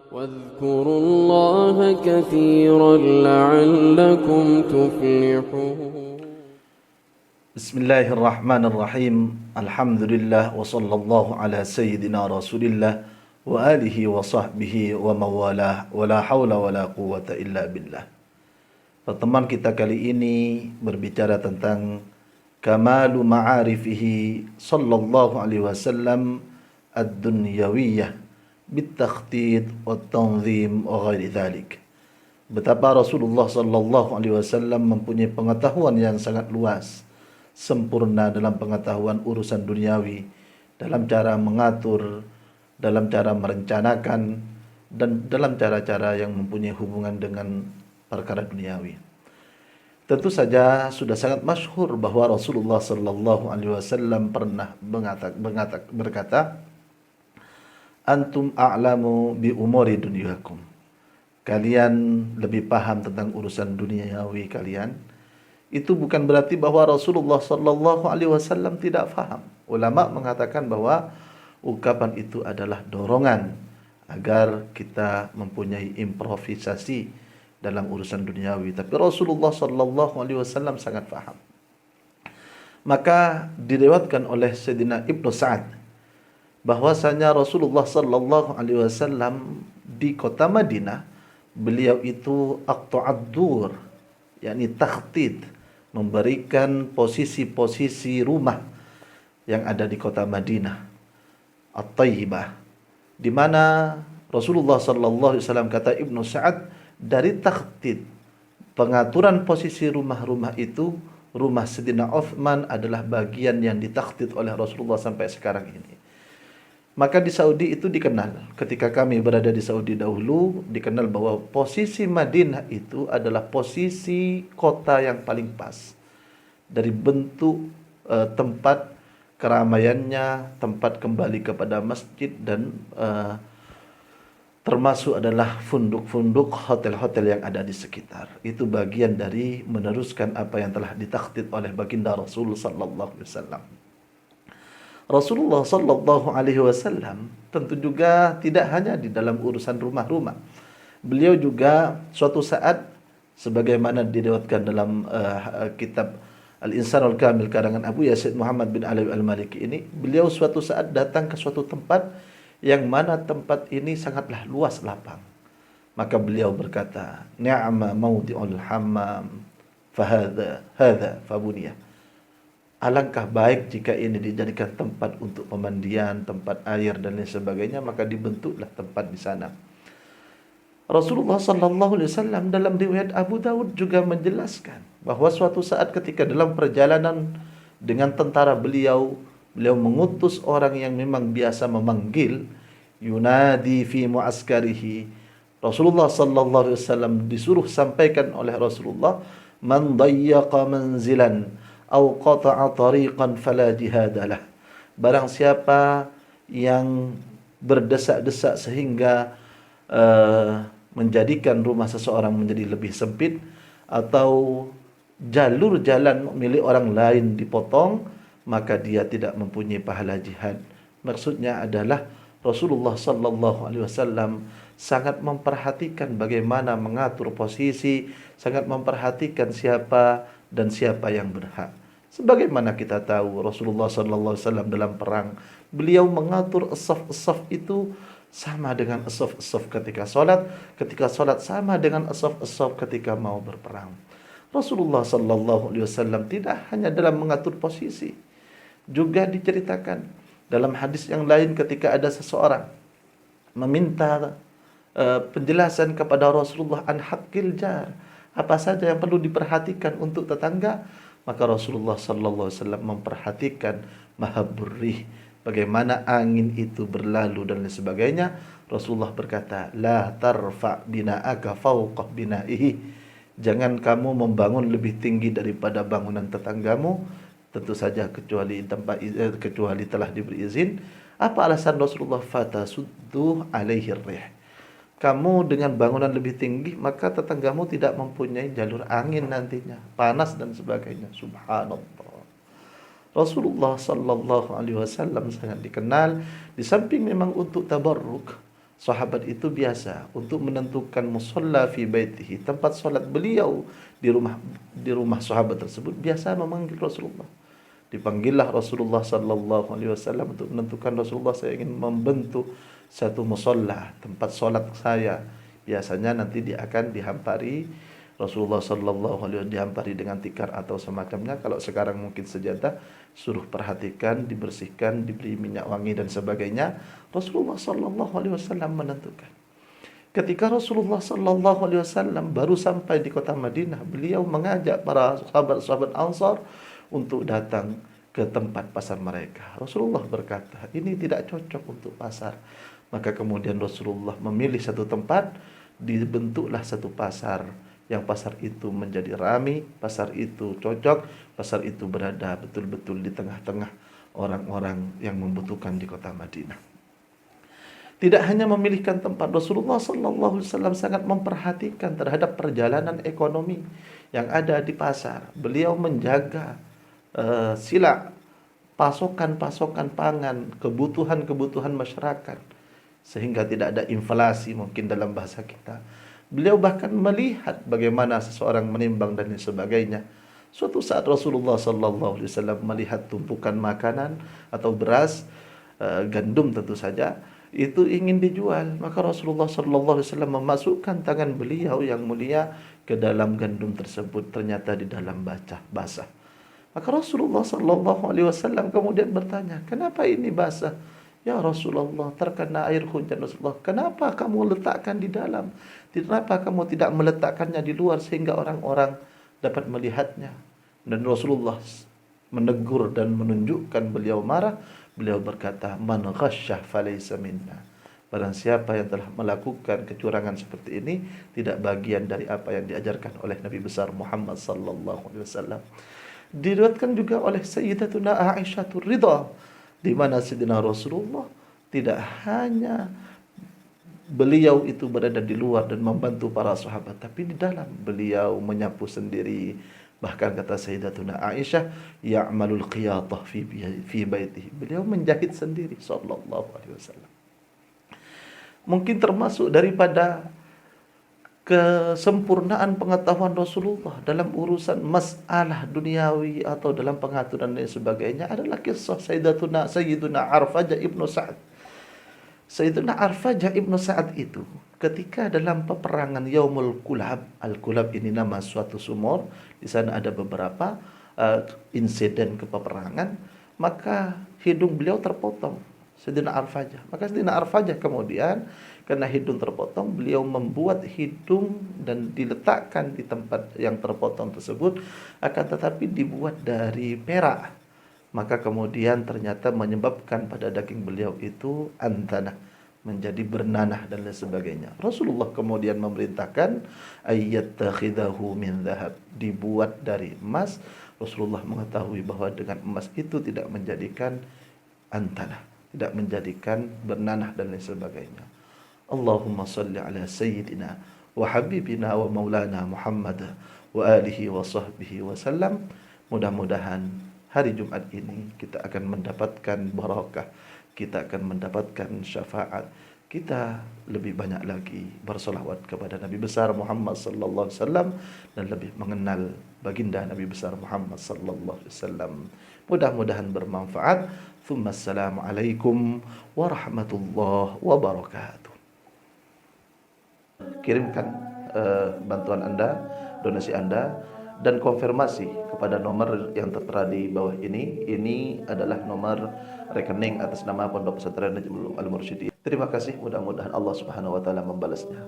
واذكروا الله كثيرا لعلكم تفلحون. بسم الله الرحمن الرحيم. الحمد لله وصلى الله على سيدنا رسول الله وآله وصحبه ومواله ولا حول ولا قوة إلا بالله. Pertemuan kita kali ini berbicara tentang kamalu ma'arifihi sallallahu alaihi wasallam ad-dunyawiyah bit-takhtid wat-tanzim wa ghairi dhalik. Betapa Rasulullah sallallahu alaihi wasallam mempunyai pengetahuan yang sangat luas, sempurna dalam pengetahuan urusan duniawi, dalam cara mengatur, dalam cara merencanakan, dan dalam cara-cara yang mempunyai hubungan dengan perkara duniawi. Tentu saja sudah sangat masyhur bahwa Rasulullah sallallahu alaihi wasallam pernah berkata, "Antum a'lamu bi umuri dunyakum." Kalian lebih paham tentang urusan duniawi kalian. Itu bukan berarti bahwa Rasulullah sallallahu alaihi wasallam tidak faham. Ulama mengatakan bahwa ungkapan itu adalah dorongan agar kita mempunyai improvisasi dalam urusan duniawi. Tapi Rasulullah sallallahu alaihi wasallam sangat faham. Maka diriwayatkan oleh Sayyidina Ibnu Sa'ad bahwasanya Rasulullah sallallahu alaihi wasallam di kota Madinah, beliau itu aqta'ad dur, yakni takhtid, memberikan posisi-posisi rumah yang ada di kota Madinah At-Tayyibah, di mana Rasulullah sallallahu alaihi wasallam, kata Ibnu Sa'ad, dari takhtid, pengaturan posisi rumah-rumah itu, rumah Sayyidina Uthman adalah bagian yang ditakhtid oleh Rasulullah sampai sekarang ini. Maka di Saudi itu dikenal, ketika kami berada di Saudi dahulu, dikenal bahwa posisi Madinah itu adalah posisi kota yang paling pas. Dari bentuk tempat keramaiannya, tempat kembali kepada masjid, dan termasuk adalah funduk-funduk hotel-hotel yang ada di sekitar. Itu bagian dari meneruskan apa yang telah ditakhtid oleh baginda Rasul sallallahu alaihi wasallam. Rasulullah sallallahu alaihi wasallam tentu juga tidak hanya di dalam urusan rumah-rumah. Beliau juga suatu saat, sebagaimana diriwayatkan dalam kitab Al-Insan Al-Kamil karangan Abu Yazid Muhammad bin Ali Al-Maliki ini, beliau suatu saat datang ke suatu tempat yang mana tempat ini sangatlah luas lapang. Maka beliau berkata, "Ni'ma mawdi'ul hammam hadha fabuniyah." Alangkah baik jika ini dijadikan tempat untuk pemandian, tempat air dan lain sebagainya, maka dibentuklah tempat di sana. Rasulullah sallallahu alaihi wasallam dalam riwayat Abu Daud juga menjelaskan bahwa suatu saat ketika dalam perjalanan dengan tentara beliau mengutus orang yang memang biasa memanggil, yunadi fi muaskarihi. Rasulullah sallallahu alaihi wasallam disuruh sampaikan oleh Rasulullah, "Man dayyaqa manzilan aw qata'a tariqan fala jihadalah." Barang siapa yang berdesak-desak sehingga menjadikan rumah seseorang menjadi lebih sempit, atau jalur jalan milik orang lain dipotong, maka dia tidak mempunyai pahala jihad. Maksudnya adalah Rasulullah sallallahu alaihi wasallam sangat memperhatikan bagaimana mengatur posisi, sangat memperhatikan siapa dan siapa yang berhak. Sebagaimana kita tahu Rasulullah sallallahu alaihi wasallam dalam perang, beliau mengatur as-saf itu sama dengan as-saf ketika salat sama dengan as-saf ketika mau berperang. Rasulullah sallallahu alaihi wasallam tidak hanya dalam mengatur posisi, juga diceritakan dalam hadis yang lain ketika ada seseorang meminta penjelasan kepada Rasulullah an haqqil jar, apa saja yang perlu diperhatikan untuk tetangga, maka Rasulullah sallallahu alaihi wasallam memperhatikan mahabburrih, bagaimana angin itu berlalu dan lain sebagainya. Rasulullah berkata, "La tarfa bina'aka fawqa bina'ihi." Jangan kamu membangun lebih tinggi daripada bangunan tetanggamu, tentu saja kecuali telah diberi izin. Apa alasan Rasulullah? Fatasuddu alaihi rih. Kamu dengan bangunan lebih tinggi, maka tetanggamu tidak mempunyai jalur angin nantinya, panas dan sebagainya. Subhanallah. Rasulullah sallallahu alaihi wasallam sangat dikenal di samping memang untuk tabarruk, Sahabat itu biasa untuk menentukan musalla fi baitihi, tempat salat beliau di rumah sahabat tersebut, biasa memanggil Rasulullah. Dipanggillah Rasulullah sallallahu alaihi wasallam untuk menentukan, Rasulullah, saya ingin membentuk satu musalla, tempat salat saya. Biasanya nanti dia akan dihampari, Rasulullah sallallahu alaihi wasallam dihampari dengan tikar atau semacamnya. Kalau sekarang mungkin sejadah, suruh perhatikan, dibersihkan, diberi minyak wangi dan sebagainya. Rasulullah sallallahu alaihi wasallam menentukan. Ketika Rasulullah sallallahu alaihi wasallam baru sampai di kota Madinah, beliau mengajak para sahabat-sahabat Ansar untuk datang ke tempat pasar mereka. Rasulullah berkata, ini tidak cocok untuk pasar. Maka kemudian Rasulullah memilih satu tempat, dibentuklah satu pasar. Yang pasar itu menjadi ramai, pasar itu cocok, pasar itu berada betul-betul di tengah-tengah orang-orang yang membutuhkan di kota Madinah. Tidak hanya memilihkan tempat, Rasulullah sallallahu alaihi wasallam sangat memperhatikan terhadap perjalanan ekonomi yang ada di pasar. Beliau menjaga sila pasokan-pasokan pangan, kebutuhan-kebutuhan masyarakat, sehingga tidak ada inflasi mungkin dalam bahasa kita. Beliau bahkan melihat bagaimana seseorang menimbang dan sebagainya. Suatu saat Rasulullah sallallahu alaihi wasallam melihat tumpukan makanan atau beras, gandum tentu saja, itu ingin dijual. Maka Rasulullah sallallahu alaihi wasallam memasukkan tangan beliau yang mulia ke dalam gandum tersebut, ternyata di dalam basah. Maka Rasulullah sallallahu alaihi wasallam kemudian bertanya, "Kenapa ini basah?" "Ya Rasulullah, terkena air hujan." "Rasulullah, kenapa kamu letakkan di dalam? Kenapa kamu tidak meletakkannya di luar sehingga orang-orang dapat melihatnya?" Dan Rasulullah menegur dan menunjukkan beliau marah. Beliau berkata, "Man ghasyah falaysa minna." Barang siapa yang telah melakukan kecurangan seperti ini, tidak bagian dari apa yang diajarkan oleh Nabi besar Muhammad sallallahu alaihi wasallam. Diriwayatkan juga oleh Sayyidatuna Aisyah Ridha, di mana Sayyidina Rasulullah tidak hanya beliau itu berada di luar dan membantu para sahabat, tapi di dalam beliau menyapu sendiri. Bahkan kata Sayyidatuna Aisyah, ya'malul qiyatah fi baitihi. Beliau menjahit sendiri sallallahu alaihi wasallam. Mungkin termasuk daripada kesempurnaan pengetahuan Rasulullah dalam urusan masalah duniawi atau dalam pengaturan dan sebagainya adalah kisah Sayyiduna Arfajah ibnu Sa'ad. Sayyiduna Arfajah ibnu Sa'ad itu ketika dalam peperangan Yaumul Kulab, Al-Kulab ini nama suatu sumur, di sana ada beberapa insiden kepeperangan, maka hidung beliau terpotong, Sayyidina Arfajah. Maka Sayyidina Arfajah kemudian karena hidung terpotong, beliau membuat hidung dan diletakkan di tempat yang terpotong tersebut, akan tetapi dibuat dari perak. Maka kemudian ternyata menyebabkan pada daging beliau itu antanah, menjadi bernanah dan lain sebagainya. Rasulullah kemudian memerintahkan ayyatakhidahu min dhahab, dibuat dari emas. Rasulullah mengetahui bahwa dengan emas itu tidak menjadikan antanah, tidak menjadikan bernanah dan lain sebagainya. Allahumma salli ala sayyidina wa habibina wa maulana Muhammad wa alihi wa sahbihi wa sallam. Mudah-mudahan hari Jumat ini kita akan mendapatkan barakah, kita akan mendapatkan syafaat, kita lebih banyak lagi bersolawat kepada Nabi besar Muhammad sallallahu alaihi wasallam dan lebih mengenal baginda Nabi besar Muhammad sallallahu alaihi wasallam. Mudah-mudahan bermanfaat. Assalamualaikum warahmatullahi wabarakatuh. Kirimkan bantuan Anda, donasi Anda, dan konfirmasi kepada nomor yang tertera di bawah ini. Ini adalah nomor rekening atas nama Pondok Pesantren Najmul Al-Mursyidiyah. Terima kasih, mudah-mudahan Allah Subhanahu wa taala membalasnya.